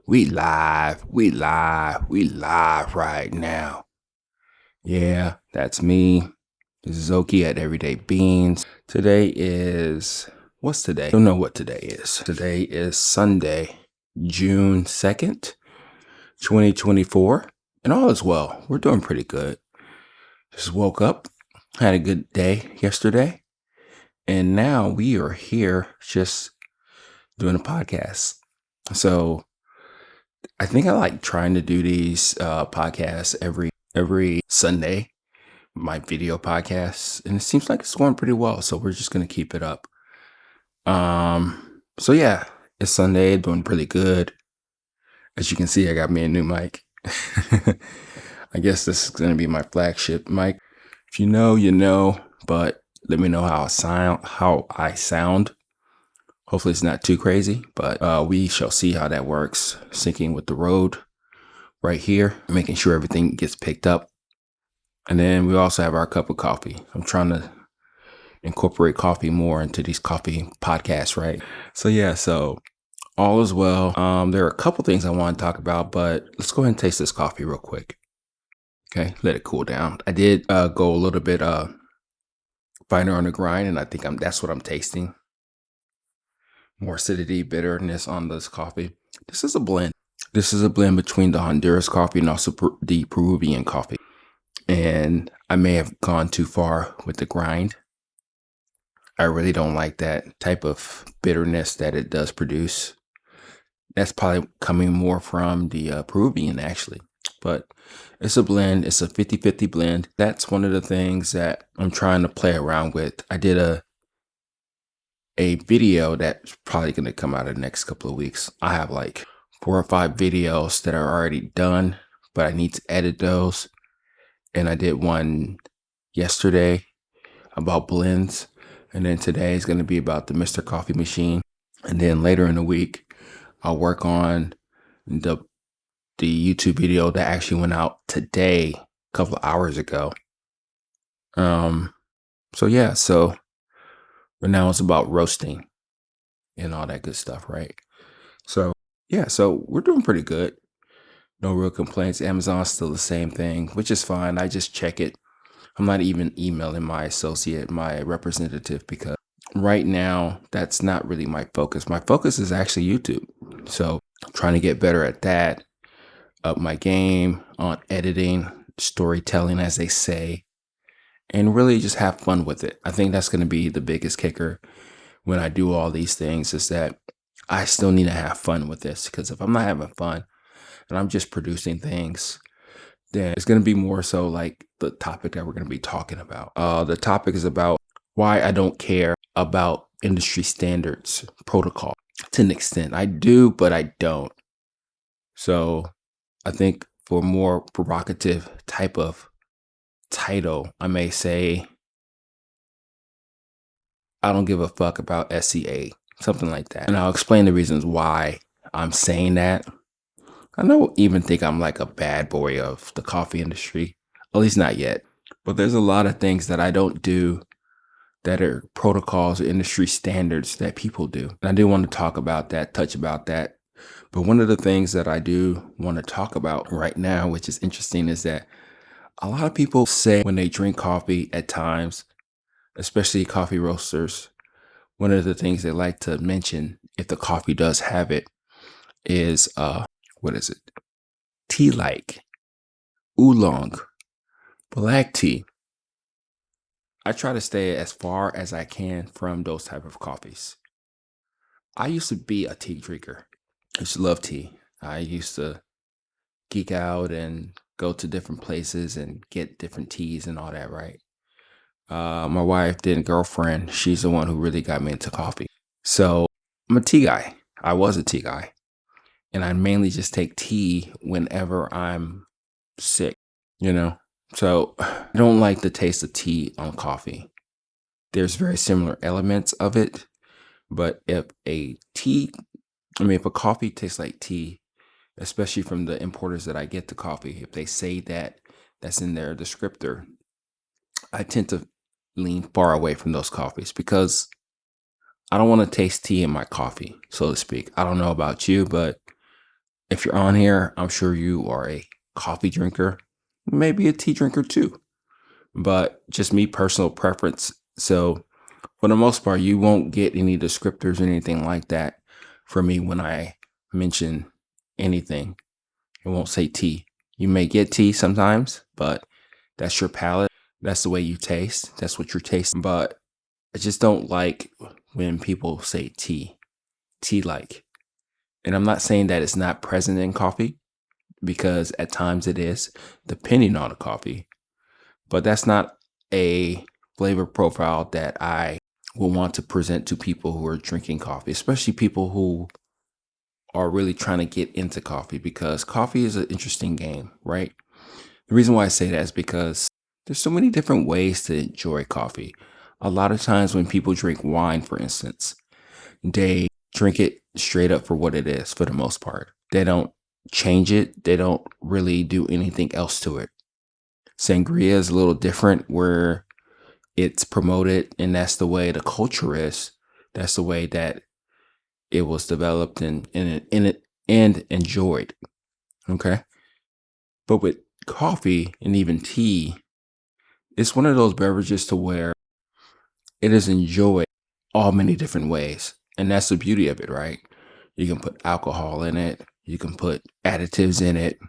We live. We live. We live right now. Yeah, that's me. This is Oki at Everyday Beans. Today is, what's today? I don't know what today is. Today is Sunday, June 2nd, 2024. And all is well. We're doing pretty good. Just woke up, had a good day yesterday. And now we are here just doing a podcast. So I think I like trying to do these podcasts every Sunday, my video podcasts, and it seems like it's going pretty well. So we're just gonna keep it up. So yeah, it's Sunday, doing pretty good. As you can see, I got me a new mic. I guess this is gonna be my flagship mic. If you know, you know. But let me know how I sound. Hopefully it's not too crazy, but we shall see how that works. Syncing with the road right here, making sure everything gets picked up. And then we also have our cup of coffee. I'm trying to incorporate coffee more into these coffee podcasts, right? So yeah, so all is well. There are a couple things I want to talk about, but let's go ahead and taste this coffee real quick. Okay, let it cool down. I did go a little bit finer on the grind, and I think that's what I'm tasting. More acidity, bitterness on this coffee. This is a blend. This is a blend between the Honduras coffee and also the Peruvian coffee. And I may have gone too far with the grind. I really don't like that type of bitterness that it does produce. That's probably coming more from the Peruvian, actually. But it's a blend. It's a 50-50 blend. That's one of the things that I'm trying to play around with. I did a video that's probably going to come out in the next couple of weeks. I have like 4 or 5 videos that are already done, but I need to edit those. And I did one yesterday about blends. And then today is going to be about the Mr. Coffee machine. And then later in the week, I'll work on the YouTube video that actually went out today, a couple of hours ago. So yeah, so but now it's about roasting and all that good stuff, right? So yeah, so we're doing pretty good. No real complaints. Amazon's still the same thing, which is fine. I just check it. I'm not even emailing my associate, my representative, because right now that's not really my focus. My focus is actually YouTube. So I'm trying to get better at that, up my game on editing, storytelling, as they say, and really just have fun with it. I think that's going to be the biggest kicker when I do all these things, is that I still need to have fun with this, because if I'm not having fun and I'm just producing things, then it's going to be more so like the topic that we're going to be talking about. The topic is about why I don't care about industry standards protocol. To an extent, I do, but I don't. So I think for a more provocative type of title, I may say, I don't give a fuck about SCA, something like that. And I'll explain the reasons why I'm saying that. I don't even think I'm like a bad boy of the coffee industry, at least not yet. But there's a lot of things that I don't do that are protocols or industry standards that people do. And I do want to talk about that, touch about that. But one of the things that I do want to talk about right now, which is interesting, is that a lot of people say when they drink coffee at times, especially coffee roasters, one of the things they like to mention, if the coffee does have it, is what is it? Tea like, oolong, black tea. I try to stay as far as I can from those type of coffees. I used to be a tea drinker. I used to love tea. I used to geek out and go to different places and get different teas and all that, right? My wife, then girlfriend, she's the one who really got me into coffee. So I'm a tea guy. I was a tea guy. And I mainly just take tea whenever I'm sick, you know? So I don't like the taste of tea on coffee. There's very similar elements of it, but if a coffee tastes like tea, especially from the importers that I get the coffee, if they say that that's in their descriptor, I tend to lean far away from those coffees because I don't want to taste tea in my coffee, so to speak. I don't know about you, but If you're on here, I'm sure you are a coffee drinker, maybe a tea drinker too, but just me personal preference. So for the most part, you won't get any descriptors or anything like that from me when I mention anything. It won't say tea. You may get tea sometimes, but that's your palate. That's the way you taste. That's what you're tasting. But I just don't like when people say tea, tea like. And I'm not saying that it's not present in coffee because at times it is, depending on the coffee. But that's not a flavor profile that I will want to present to people who are drinking coffee, especially people who are really trying to get into coffee because coffee is an interesting game, right? The reason why I say that is because there's so many different ways to enjoy coffee. A lot of times when people drink wine, for instance, they drink it straight up for what it is for the most part. They don't change it. They don't really do anything else to it. Sangria is a little different where it's promoted and that's the way the culture is. That's the way that it was developed and enjoyed. Okay. But with coffee and even tea, it's one of those beverages to where it is enjoyed all many different ways. And that's the beauty of it, right? You can put alcohol in it. You can put additives in it.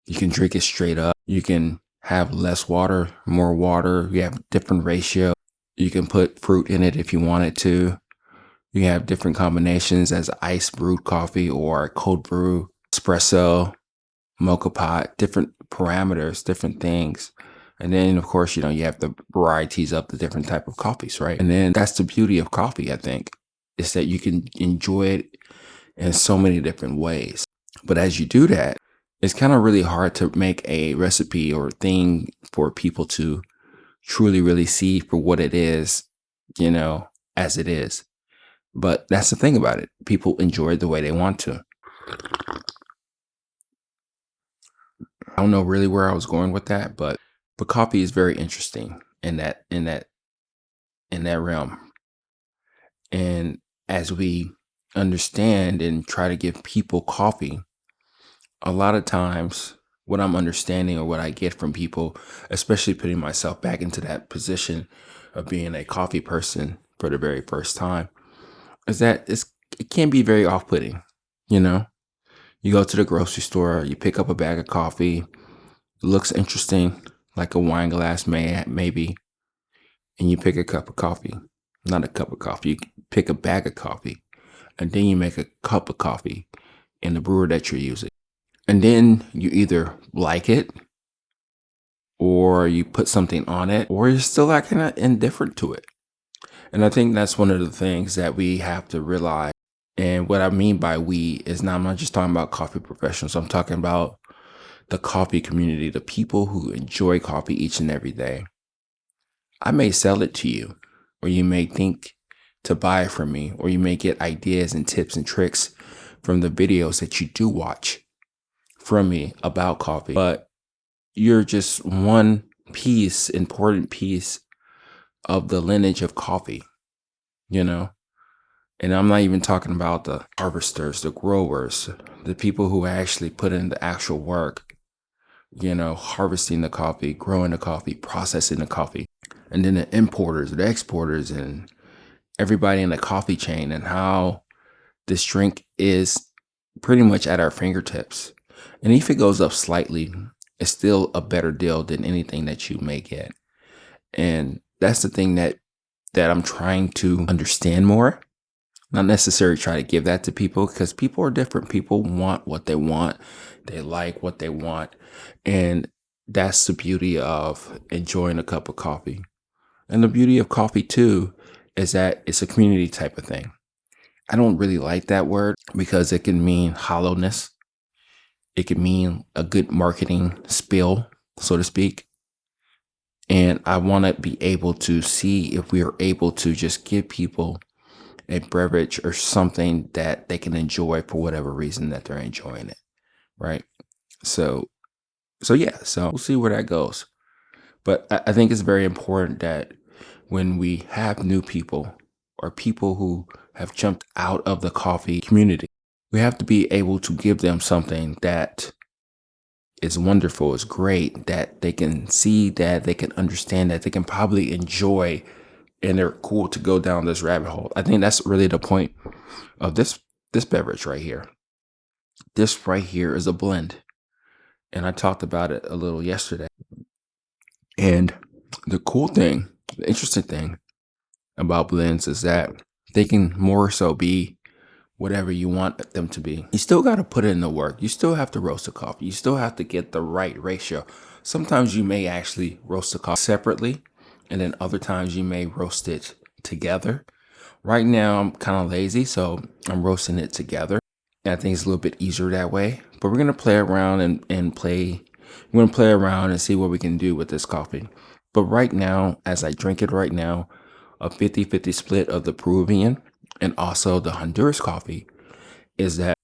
You can drink it straight up. You can have less water, more water. You have different ratio. You can put fruit in it if you wanted to. You have different combinations as ice brewed coffee or cold brew, espresso, mocha pot, different parameters, different things. And then, of course, you have the varieties of the different type of coffees, right? And then that's the beauty of coffee, I think, is that you can enjoy it in so many different ways. But as you do that, it's kind of really hard to make a recipe or thing for people to truly, really see for what it is, as it is. But that's the thing about it. People enjoy it the way they want to. I don't know really where I was going with that, but coffee is very interesting in that realm. And as we understand and try to give people coffee, a lot of times what I'm understanding or what I get from people, especially putting myself back into that position of being a coffee person for the very first time, is that it can be very off-putting, you know? You go to the grocery store, you pick up a bag of coffee, it looks interesting, like a wine glass maybe, and you pick a cup of coffee. Not a cup of coffee, you pick a bag of coffee, and then you make a cup of coffee in the brewer that you're using. And then you either like it or you put something on it, or you're still like kind of indifferent to it. And I think that's one of the things that we have to realize. And what I mean by we is I'm not just talking about coffee professionals. I'm talking about the coffee community, the people who enjoy coffee each and every day. I may sell it to you, or you may think to buy it from me, or you may get ideas and tips and tricks from the videos that you do watch from me about coffee. But you're just one important piece of the lineage of coffee, you know? And I'm not even talking about the harvesters, the growers, the people who actually put in the actual work, harvesting the coffee, growing the coffee, processing the coffee, and then the importers, the exporters, and everybody in the coffee chain, and how this drink is pretty much at our fingertips. And if it goes up slightly, it's still a better deal than anything that you may get. And that's the thing that I'm trying to understand more. Not necessarily try to give that to people because people are different. People want what they want. They like what they want. And that's the beauty of enjoying a cup of coffee. And the beauty of coffee too is that it's a community type of thing. I don't really like that word because it can mean hollowness. It can mean a good marketing spill, so to speak. And I want to be able to see if we are able to just give people a beverage or something that they can enjoy for whatever reason that they're enjoying it. Right. So, so we'll see where that goes. But I think it's very important that when we have new people or people who have jumped out of the coffee community, We have to be able to give them something that is wonderful, is great, that they can see, that they can understand, that they can probably enjoy, and they're cool to go down this rabbit hole. I think that's really the point of this beverage right here. This right here is a blend, and I talked about it a little yesterday. And the cool thing, the interesting thing about blends is that they can more so be whatever you want them to be. You still got to put in the work. You still have to roast the coffee. You still have to get the right ratio. Sometimes you may actually roast the coffee separately, and then other times you may roast it together. Right now, I'm kind of lazy, so I'm roasting it together. And I think it's a little bit easier that way. But we're going to play around and play. We're going to play around and see what we can do with this coffee. But right now, as I drink it right now, a 50-50 split of the Peruvian and also the Honduras coffee is that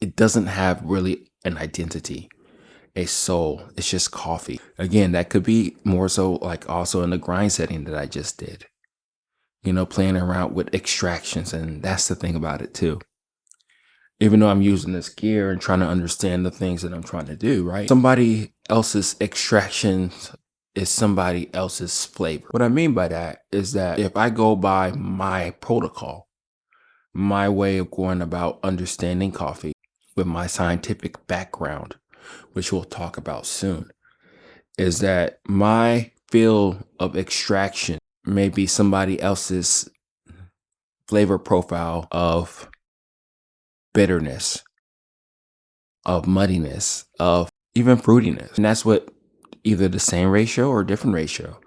it doesn't have really an identity, a soul. It's just coffee. Again, that could be more so like also in the grind setting that I just did, playing around with extractions. And that's the thing about it too. Even though I'm using this gear and trying to understand the things that I'm trying to do, right? Somebody else's extractions is somebody else's flavor. What I mean by that is that if I go by my protocol, my way of going about understanding coffee with my scientific background, which we'll talk about soon, is that my field of extraction may be somebody else's flavor profile of bitterness, of muddiness, of even fruitiness. And that's what either the same ratio or different ratio.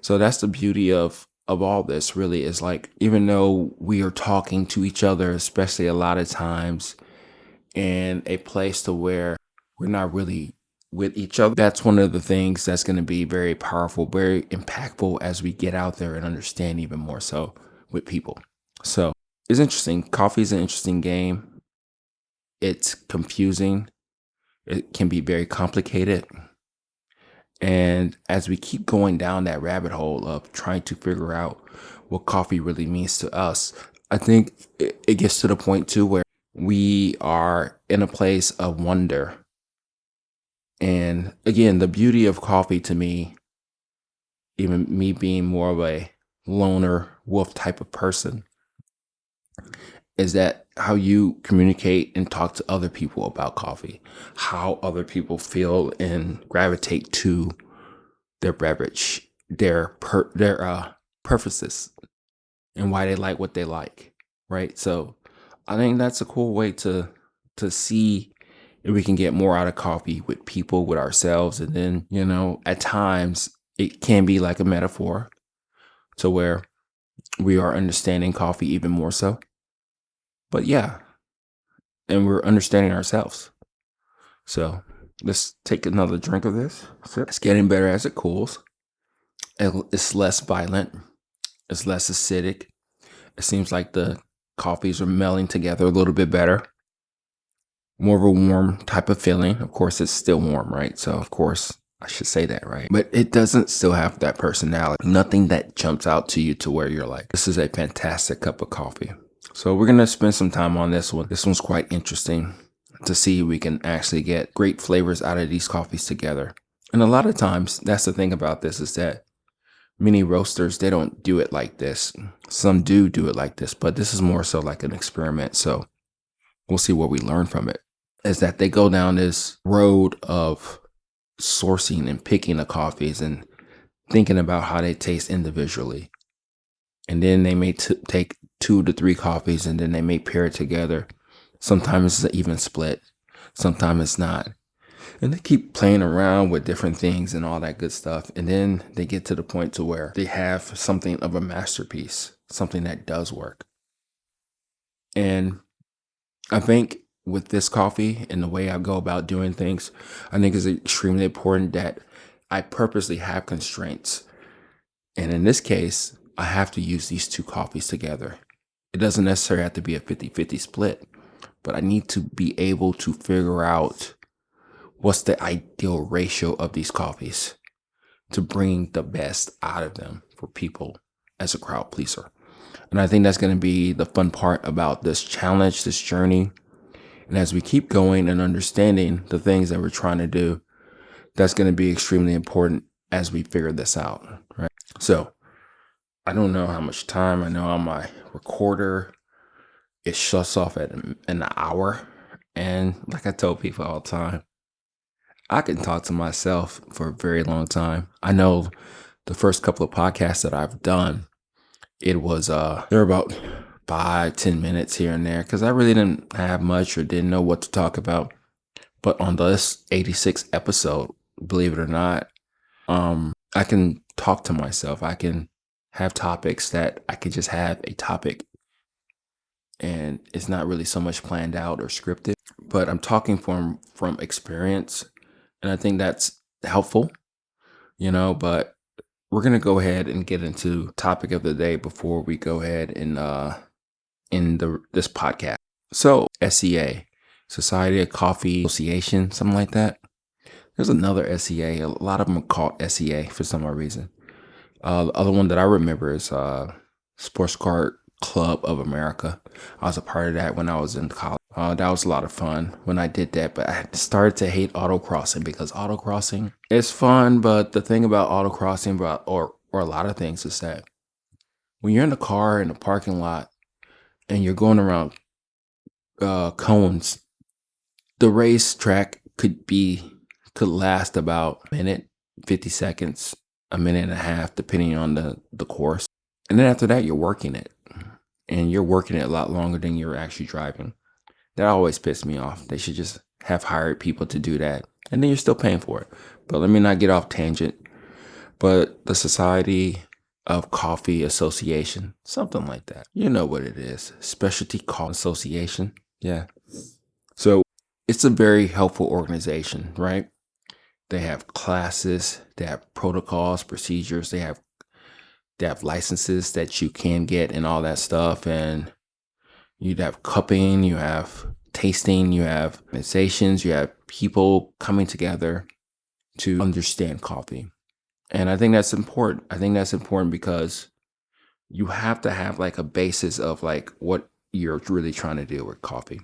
So that's the beauty of all this really is like, even though we are talking to each other, especially a lot of times in a place to where we're not really with each other, that's one of the things that's going to be very powerful, very impactful as we get out there and understand even more so with people. So it's interesting. Coffee is an interesting game. It's confusing. It can be very complicated. And as we keep going down that rabbit hole of trying to figure out what coffee really means to us, I think it gets to the point too where we are in a place of wonder. And again, the beauty of coffee to me, even me being more of a loner wolf type of person, is that how you communicate and talk to other people about coffee, how other people feel and gravitate to their beverage, their preferences, and why they like what they like, right? So I think that's a cool way to see if we can get more out of coffee with people, with ourselves, and then at times it can be like a metaphor to where we are understanding coffee even more so. But yeah, and we're understanding ourselves. So let's take another drink of this. It's getting better as it cools. It's less violent. It's less acidic. It seems like the coffees are melding together a little bit better. More of a warm type of feeling. Of course, it's still warm, right? So, of course, I should say that, right? But it doesn't still have that personality. Nothing that jumps out to you to where you're like, this is a fantastic cup of coffee. So we're going to spend some time on this one. This one's quite interesting to see if we can actually get great flavors out of these coffees together. And a lot of times, that's the thing about this is that many roasters, they don't do it like this. Some do it like this, but this is more so like an experiment. So we'll see what we learn from it. Is that they go down this road of sourcing and picking the coffees and thinking about how they taste individually. And then they may take 2 to 3 coffees and then they may pair it together. Sometimes it's an even split. Sometimes it's not. And they keep playing around with different things and all that good stuff. And then they get to the point to where they have something of a masterpiece, something that does work. And I think with this coffee and the way I go about doing things, I think it's extremely important that I purposely have constraints. And in this case, I have to use these 2 coffees together. It doesn't necessarily have to be a 50-50 split, but I need to be able to figure out what's the ideal ratio of these coffees to bring the best out of them for people as a crowd pleaser. And I think that's going to be the fun part about this challenge, this journey, And as we keep going and understanding the things that we're trying to do, that's going to be extremely important as we figure this out, right? So I don't know how much time. I know on my recorder, it shuts off at an hour. And like I tell people all the time, I can talk to myself for a very long time. I know the first couple of podcasts that I've done, it was they're about 5-10 minutes here and there because I really didn't have much or didn't know what to talk about. But on this 86th episode, believe it or not, I can talk to myself. I can have topics that I could just have a topic, and it's not really so much planned out or scripted, but I'm talking from experience, and I think that's helpful, but we're going to go ahead and get into topic of the day before we go ahead and this podcast. So SCA, Society of Coffee Association, something like that. There's another SCA. A lot of them are called SCA for some odd reason. The other one that I remember is Sports Card Club of America. I was a part of that when I was in college. That was a lot of fun when I did that, but I started to hate autocrossing because autocrossing is fun, but the thing about autocrossing or a lot of things is that when you're in the car in the parking lot and you're going around cones, the racetrack could last about a minute, 50 seconds, a minute and a half, depending on the course. And then after that, you're working it. And you're working it a lot longer than you're actually driving. That always pissed me off. They should just have hired people to do that. And then you're still paying for it. But let me not get off tangent. But the Society of Coffee Association, something like that. You know what it is. Specialty Coffee Association. Yeah. So it's a very helpful organization, right? They have classes, they have protocols, procedures, they have licenses that you can get and all that stuff. And you'd have cupping, you have tasting, you have organizations, you have people coming together to understand coffee. And I think that's important. I think that's important because you have to have like a basis of like what you're really trying to do with coffee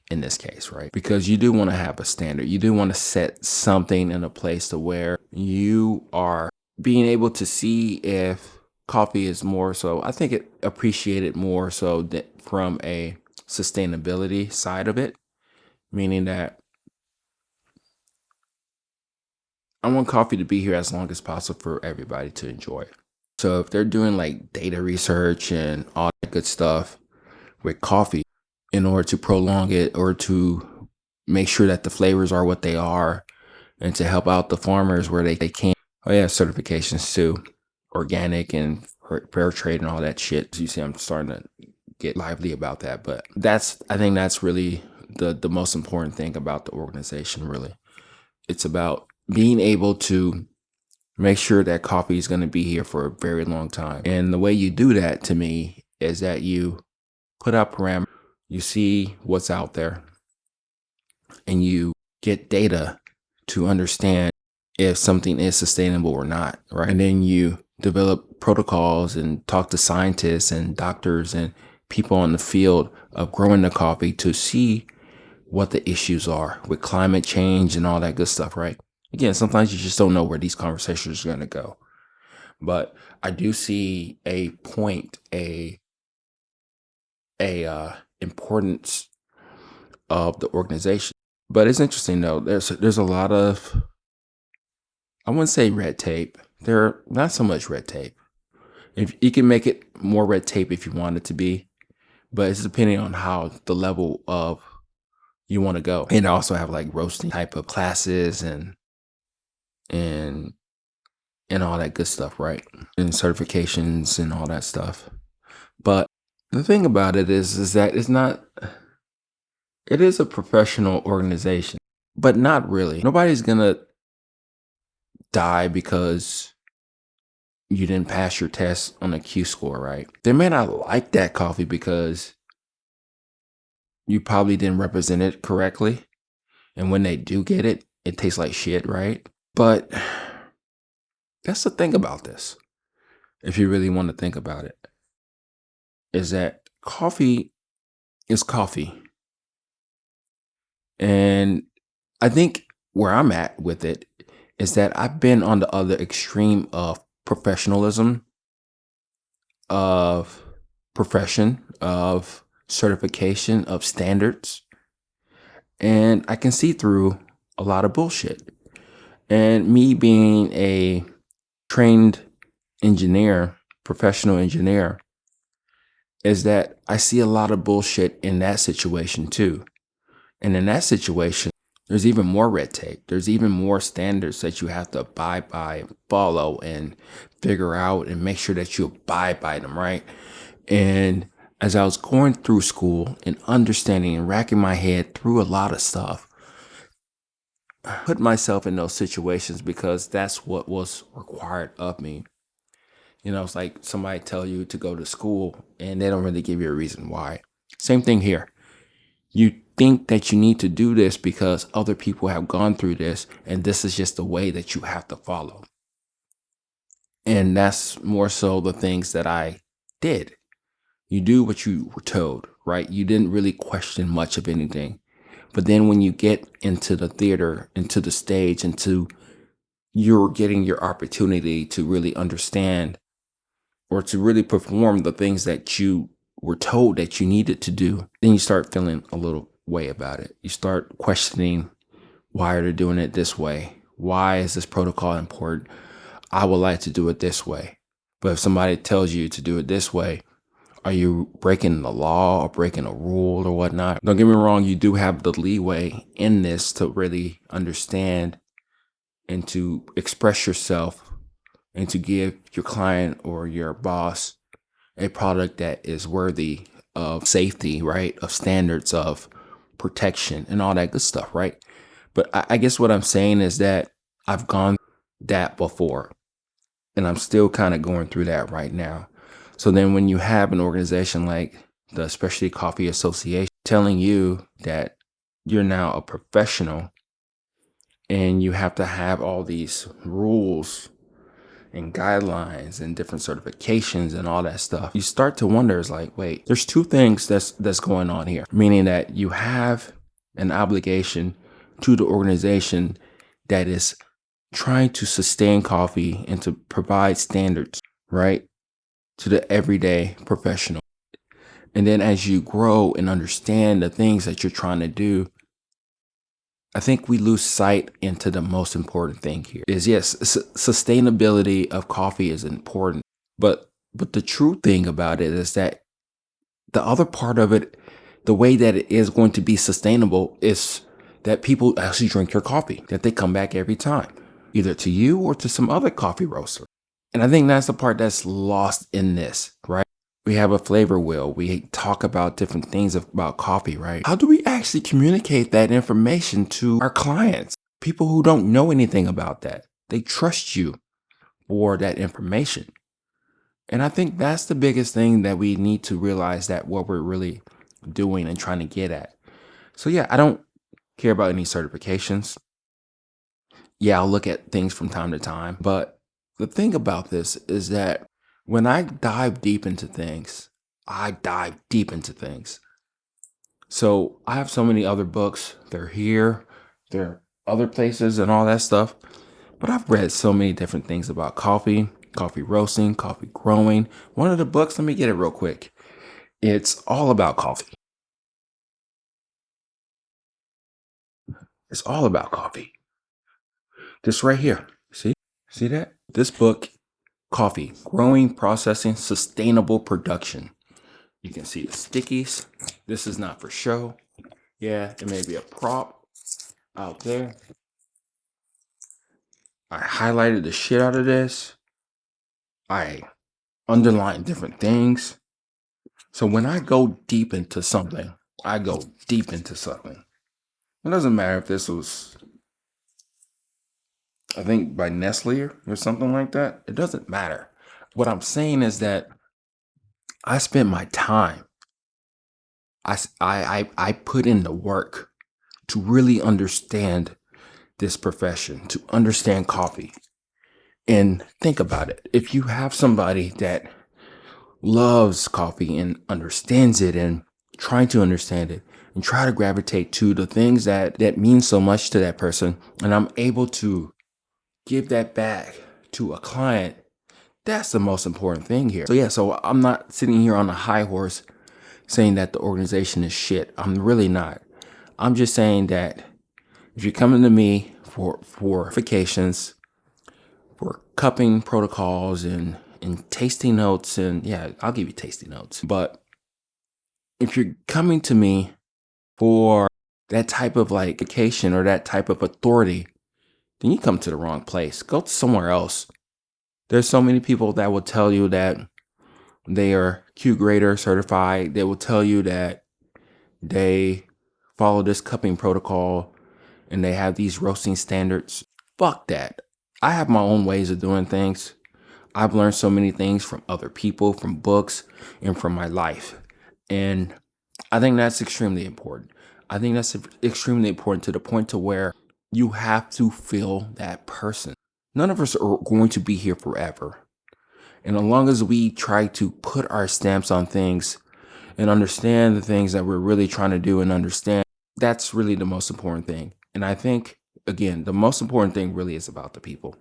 in this case, right? Because you do want to have a standard. You do want to set something in a place to where you are being able to see if coffee is more so, I think it appreciated more so that from a sustainability side of it, meaning that I want coffee to be here as long as possible for everybody to enjoy. So if they're doing like data research and all that good stuff with coffee in order to prolong it or to make sure that the flavors are what they are and to help out the farmers where they can. Oh yeah, certifications too, organic and fair trade and all that shit. So you see, I'm starting to get lively about that, but I think that's really the most important thing about the organization. Really, it's about being able to make sure that coffee is going to be here for a very long time. And the way you do that to me is that you put out parameters, you see what's out there, and you get data to understand if something is sustainable or not, right? And then you develop protocols and talk to scientists and doctors and people in the field of growing the coffee to see what the issues are with climate change and all that good stuff, right? Again, sometimes you just don't know where these conversations are going to go. But I do see a point, a importance of the organization. But it's interesting though. There's a lot of, I wouldn't say red tape. There not so much red tape. If you can make it more red tape if you want it to be, but it's depending on how the level of you want to go. And also have like roasting type of classes and and all that good stuff, right? And certifications and all that stuff. But the thing about it is that it is a professional organization, but not really. Nobody's gonna die because you didn't pass your test on a Q score, right? They may not like that coffee because you probably didn't represent it correctly. And when they do get it, it tastes like shit, right? But that's the thing about this, if you really want to think about it, is that coffee is coffee. And I think where I'm at with it is that I've been on the other extreme of professionalism, of profession, of certification, of standards. And I can see through a lot of bullshit. And me being a trained engineer, professional engineer, is that I see a lot of bullshit in that situation too. And in that situation, there's even more red tape. There's even more standards that you have to abide by and follow and figure out and make sure that you abide by them, right? And as I was going through school and understanding and racking my head through a lot of stuff, I put myself in those situations because that's what was required of me. It's like somebody tell you to go to school and they don't really give you a reason why. Same thing here. You think that you need to do this because other people have gone through this, and this is just the way that you have to follow. And that's more so the things that I did. You do what you were told, right? You didn't really question much of anything. But then when you get into the theater, into the stage, into you're getting your opportunity to really understand or to really perform the things that you were told that you needed to do, then you start feeling a little way about it. You start questioning, why are they doing it this way? Why is this protocol important? I would like to do it this way. But if somebody tells you to do it this way, are you breaking the law or breaking a rule or whatnot? Don't get me wrong, you do have the leeway in this to really understand and to express yourself and to give your client or your boss a product that is worthy of safety, right? Of standards, of protection, and all that good stuff, right? But I guess what I'm saying is that I've gone that before, and I'm still kind of going through that right now. So then when you have an organization like the Specialty Coffee Association telling you that you're now a professional and you have to have all these rules and guidelines and different certifications and all that stuff, you start to wonder, is like, wait, there's two things that's going on here. Meaning that you have an obligation to the organization that is trying to sustain coffee and to provide standards, right, to the everyday professional. And then as you grow and understand the things that you're trying to do, I think we lose sight into the most important thing here is, yes, sustainability of coffee is important, but the true thing about it is that the other part of it, the way that it is going to be sustainable is that people actually drink your coffee, that they come back every time, either to you or to some other coffee roaster. And I think that's the part that's lost in this, right? We have a flavor wheel. We talk about different things about coffee, right? How do we actually communicate that information to our clients? People who don't know anything about that. They trust you for that information. And I think that's the biggest thing that we need to realize, that what we're really doing and trying to get at. So yeah, I don't care about any certifications. Yeah, I'll look at things from time to time. But the thing about this is that when I dive deep into things, I dive deep into things. So I have so many other books. They're here, they're other places and all that stuff. But I've read so many different things about coffee, coffee roasting, coffee growing. One of the books, let me get it real quick. It's all about coffee. It's all about coffee. This right here. See that? This book, Coffee, Growing, Processing, Sustainable Production. You can see the stickies. This is not for show. Yeah, it may be a prop out there. I highlighted the shit out of this. I underlined different things. So when I go deep into something, I go deep into something. It doesn't matter if this was, I think, by Nestle or something like that. It doesn't matter. What I'm saying is that I spent my time. I put in the work to really understand this profession, to understand coffee. And think about it. If you have somebody that loves coffee and understands it and trying to understand it, and try to gravitate to the things that mean so much to that person, and I'm able to give that back to a client. That's the most important thing here. So yeah, so I'm not sitting here on a high horse saying that the organization is shit. I'm really not. I'm just saying that if you're coming to me for vacations, for cupping protocols and tasting notes, and yeah, I'll give you tasting notes. But if you're coming to me for that type of like vacation or that type of authority, then you come to the wrong place. Go somewhere else. There's so many people that will tell you that they are Q grader certified. They will tell you that they follow this cupping protocol and they have these roasting standards. Fuck that. I have my own ways of doing things. I've learned so many things from other people, from books, and from my life. And I think that's extremely important. I think that's extremely important to the point to where you have to feel that person. None of us are going to be here forever. And as long as we try to put our stamps on things and understand the things that we're really trying to do and understand, that's really the most important thing. And I think, again, the most important thing really is about the people.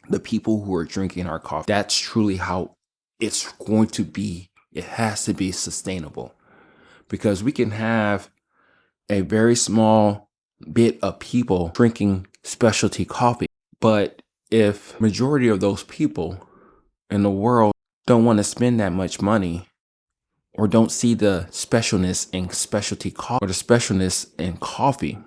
The people who are drinking our coffee. That's truly how it's going to be. It has to be sustainable, because we can have a very small bit of people drinking specialty coffee. But if majority of those people in the world don't want to spend that much money, or don't see the specialness in specialty coffee or the specialness in coffee,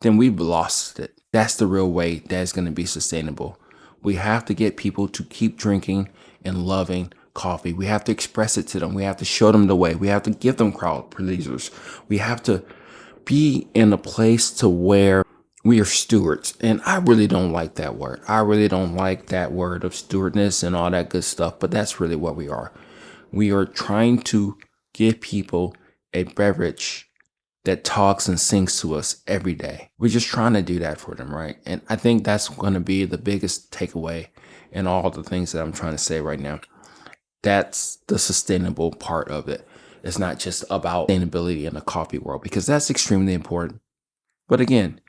then we've lost it. That's the real way that's going to be sustainable. We have to get people to keep drinking and loving coffee. We have to express it to them. We have to show them the way. We have to give them crowd pleasers. We have to be in a place to where we are stewards. And I really don't like that word. I really don't like that word of stewardness and all that good stuff, but that's really what we are. We are trying to give people a beverage that talks and sings to us every day. We're just trying to do that for them, right? And I think that's going to be the biggest takeaway in all the things that I'm trying to say right now. That's the sustainable part of it. It's not just about sustainability in the coffee world, because that's extremely important. But again,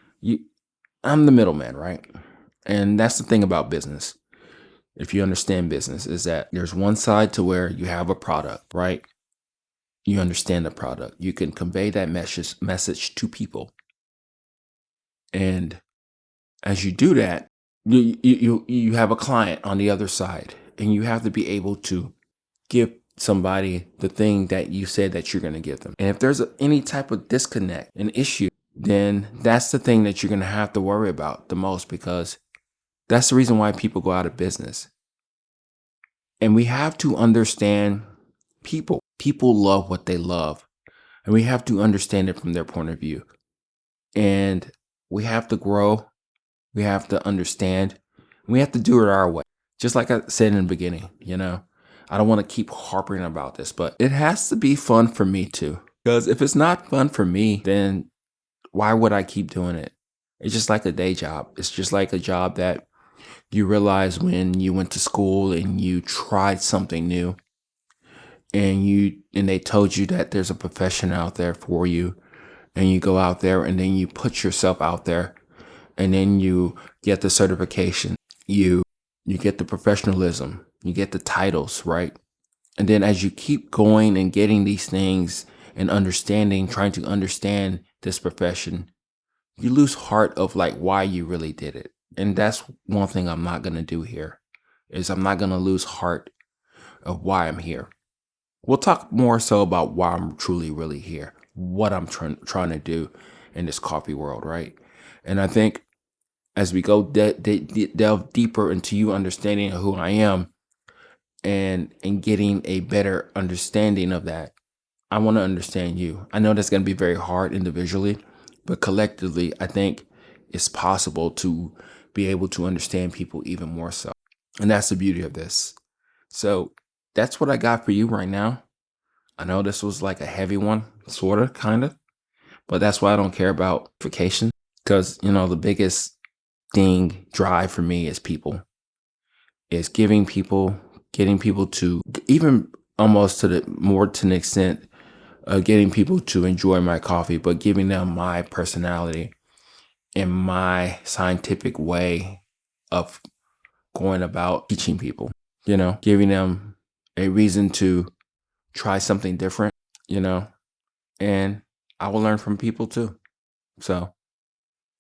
I'm the middleman, right? And that's the thing about business. If you understand business, is that there's one side to where you have a product, right? You understand the product. You can convey that message to people. And as you do that, you have a client on the other side, and you have to be able to give somebody the thing that you said that you're going to give them. And if there's any type of disconnect, an issue, then that's the thing that you're going to have to worry about the most, because that's the reason why people go out of business. And we have to understand people. People love what they love, and we have to understand it from their point of view. And we have to grow. We have to understand. We have to do it our way. Just like I said in the beginning, I don't want to keep harping about this, but it has to be fun for me too. Because if it's not fun for me, then why would I keep doing it? It's just like a day job. It's just like a job that you realize when you went to school and you tried something new, and they told you that there's a profession out there for you, and you go out there and then you put yourself out there, and then you get the certification, you get the professionalism, you get the titles, right? And then as you keep going and getting these things and understanding, trying to understand this profession, you lose heart of like why you really did it. And that's one thing I'm not going to do here, is I'm not going to lose heart of why I'm here. We'll talk more so about why I'm truly really here, what I'm trying to do in this coffee world, right? And I think as we go delve deeper into you understanding who I am, and getting a better understanding of that, I want to understand you. I know that's going to be very hard individually, but collectively, I think it's possible to be able to understand people even more so. And that's the beauty of this. So that's what I got for you right now. I know this was like a heavy one, sort of, kind of, but that's why I don't care about vacation, because, the biggest drive for me is people, is getting people to, even almost to an extent of getting people to enjoy my coffee, but giving them my personality and my scientific way of going about teaching people, giving them a reason to try something different, you know, and I will learn from people too. So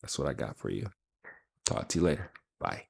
that's what I got for you. Talk to you later. Bye.